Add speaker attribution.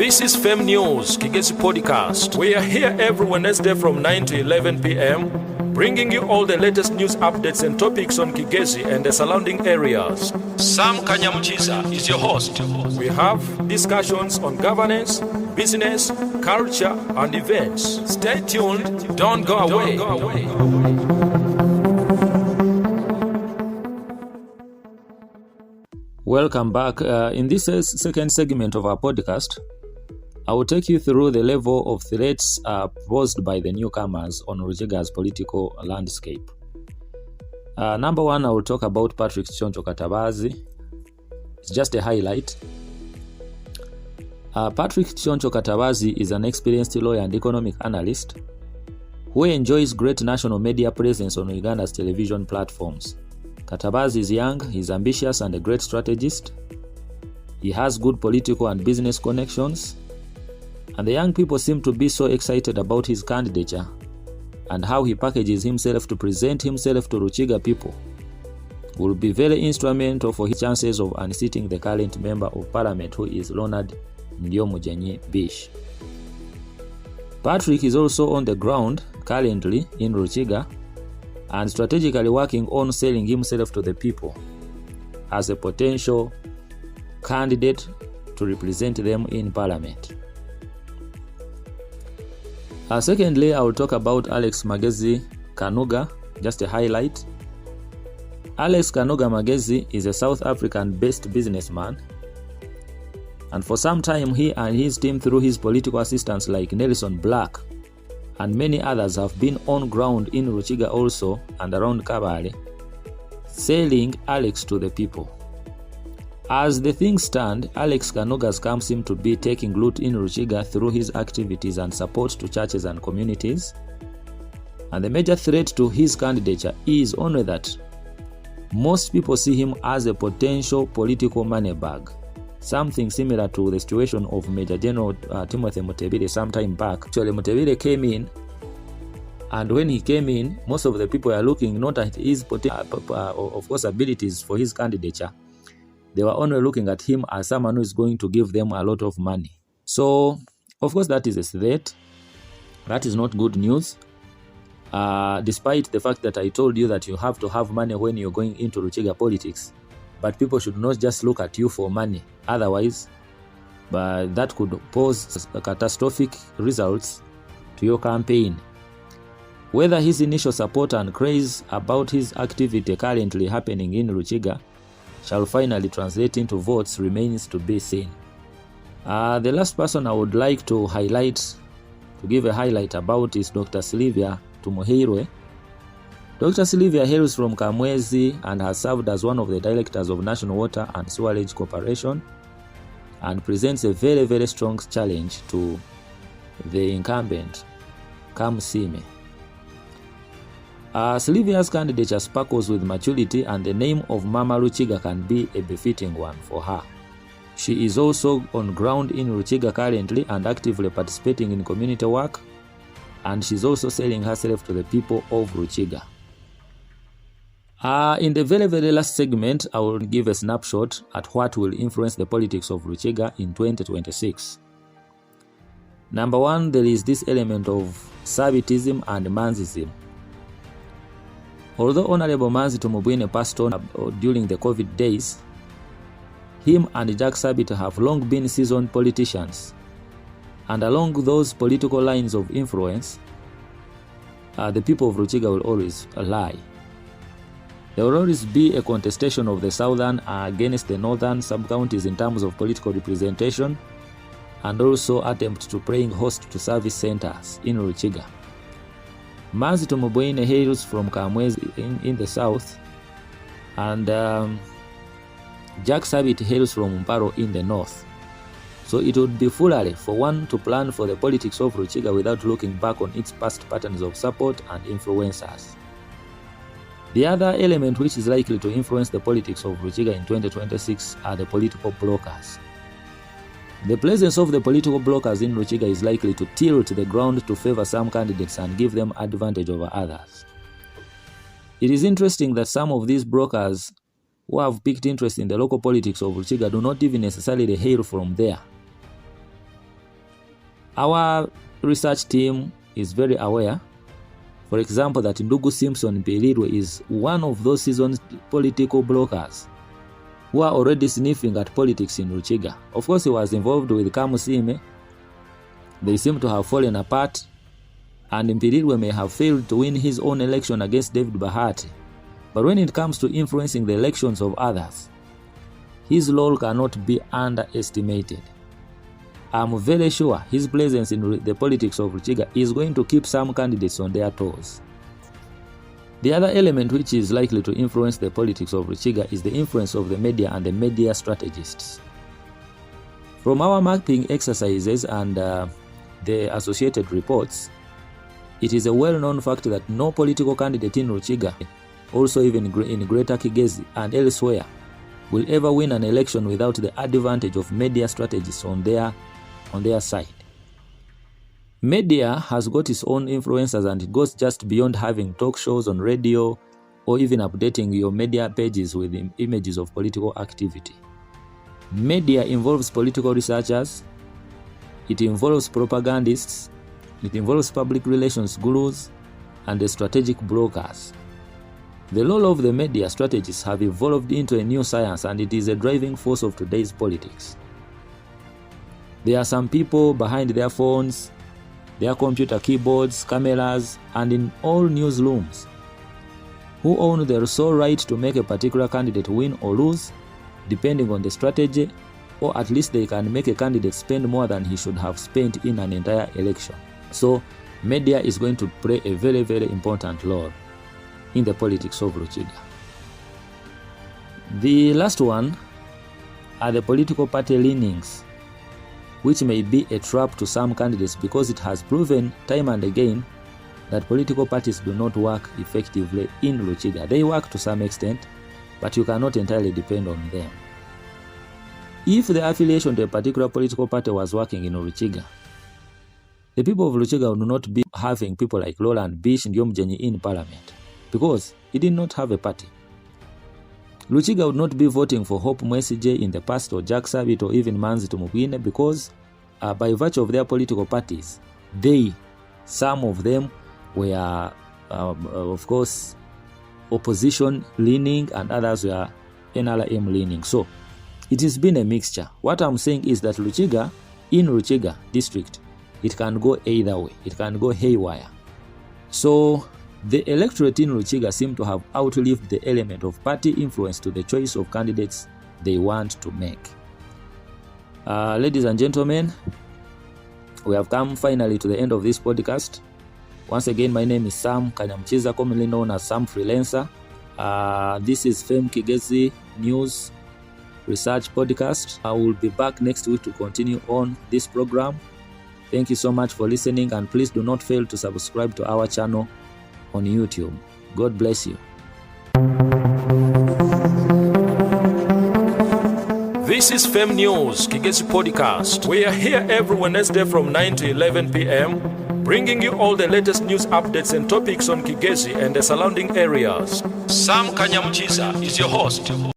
Speaker 1: This is Fem News, Kige's podcast. We are here every Wednesday from 9 to 11 p.m., bringing you all the latest news updates and topics on Kigezi and the surrounding areas. Sam Kanyamuchiza is your host. We have discussions on governance, business, culture, and events. Stay tuned. Don't go away.
Speaker 2: Welcome back. In this second segment of our podcast, I will take you through the level of threats posed by the newcomers on Rukiga's political landscape. Number one, I will talk about Patrick Choncho Katabazi. It's just a highlight. Patrick Choncho Katabazi is an experienced lawyer and economic analyst who enjoys great national media presence on Uganda's television platforms. Katabazi is young, he's ambitious and a great strategist. He has good political and business connections. And the young people seem to be so excited about his candidature and how he packages himself to present himself to Rukiga people will be very instrumental for his chances of unseating the current member of parliament, who is Ronald Ndyomujanyi Bish. Patrick is also on the ground currently in Rukiga and strategically working on selling himself to the people as a potential candidate to represent them in parliament. Secondly, I will talk about Alex Magezi Kanuga, just a highlight. Alex Kanuga Magezi is a South African-based businessman, and for some time he and his team, through his political assistants like Nelson Black and many others, have been on ground in Rukiga also and around Kabale, selling Alex to the people. As the things stand, Alex Kanuga's camp seem to be taking root in Rukiga through his activities and support to churches and communities. And the major threat to his candidature is only that most people see him as a potential political money bag, something similar to the situation of Major General Timothy Mutebile some time back. Actually, Mutebile came in, and when he came in, most of the people are looking not at his abilities for his candidature. They were only looking at him as someone who is going to give them a lot of money. So, of course, that is a threat. That is not good news. Despite the fact that I told you that you have to have money when you're going into Rukiga politics. But people should not just look at you for money. Otherwise, that could pose catastrophic results to your campaign. Whether his initial support and craze about his activity currently happening in Rukiga shall finally translate into votes remains to be seen. The last person I would like to give a highlight about is Dr. Sylvia Tumuhirwe. Dr. Sylvia hails from Kamwezi and has served as one of the directors of National Water and Sewerage Corporation and presents a very, very strong challenge to the incumbent, Kamsime. Sylvia's candidature sparkles with maturity, and the name of Mama Rukiga can be a befitting one for her. She is also on ground in Rukiga currently and actively participating in community work, and she's also selling herself to the people of Rukiga. In the very, very last segment, I will give a snapshot at what will influence the politics of Rukiga in 2026. Number one, there is this element of servitism and manzism. Although Honorable Manzi Tumubwine passed on during the COVID days, him and Jack Sabit have long been seasoned politicians, and along those political lines of influence, the people of Rukiga will always lie. There will always be a contestation of the southern against the northern sub-counties in terms of political representation, and also attempt to playing host to service centers in Rukiga. Manzi Tumubwine hails from Kamwezi in the south, and Jack Sabit hails from Mparo in the north. So it would be foolery for one to plan for the politics of Rukiga without looking back on its past patterns of support and influencers. The other element which is likely to influence the politics of Rukiga in 2026 are the political blockers. The presence of the political blockers in Rukiga is likely to tilt the ground to favor some candidates and give them advantage over others. It is interesting that some of these brokers who have picked interest in the local politics of Rukiga do not even necessarily hail from there. Our research team is very aware, for example, that Ndugu Simpson Mpirirwe is one of those seasoned political bloggers who are already sniffing at politics in Rukiga. Of course, he was involved with Kamusime. They seem to have fallen apart, and Mpirirwe may have failed to win his own election against David Bahati. But when it comes to influencing the elections of others, his role cannot be underestimated. I'm very sure his presence in the politics of Rukiga is going to keep some candidates on their toes. The other element which is likely to influence the politics of Rukiga is the influence of the media and the media strategists. From our mapping exercises and the associated reports, it is a well-known fact that no political candidate in Rukiga, also even in Greater Kigezi and elsewhere, will ever win an election without the advantage of media strategists on their side. Media has got its own influences, and it goes just beyond having talk shows on radio or even updating your media pages with images of political activity. Media involves political researchers, it involves propagandists, it involves public relations gurus, and the strategic brokers. The role of the media strategists have evolved into a new science, and it is a driving force of today's politics. There are some people behind their phones, their computer keyboards, cameras, and in all newsrooms who own the sole right to make a particular candidate win or lose, depending on the strategy, or at least they can make a candidate spend more than he should have spent in an entire election. So, media is going to play a very, very important role in the politics of Rukiga. The last one are the political party leanings, which may be a trap to some candidates because it has proven time and again that political parties do not work effectively in Rukiga. They work to some extent, but you cannot entirely depend on them. If the affiliation to a particular political party was working in Rukiga, the people of Rukiga would not be having people like Roland Bish and Yomjenyi in parliament, because he did not have a party. Rukiga would not be voting for Hope Mwesije in the past, or Jack Sabit, or even Manzi Tumugwine, because by virtue of their political parties, some of them were, of course, opposition leaning, and others were NRM leaning. So, it has been a mixture. What I'm saying is that Rukiga, in Rukiga District, it can go either way. It can go haywire. So, the electorate in Rukiga seem to have outlived the element of party influence to the choice of candidates they want to make. Ladies and gentlemen, we have come finally to the end of this podcast. Once again, my name is Sam Kanyamchiza, commonly known as Sam Freelancer. This is Fem Kigezi News Research Podcast. I will be back next week to continue on this program. Thank you so much for listening, and please do not fail to subscribe to our channel on YouTube. God bless you.
Speaker 1: This is Fem News Kigezi Podcast. We are here every Wednesday from 9 to 11 p.m. bringing you all the latest news updates and topics on Kigezi and the surrounding areas. Sam Kanyamchiza is your host.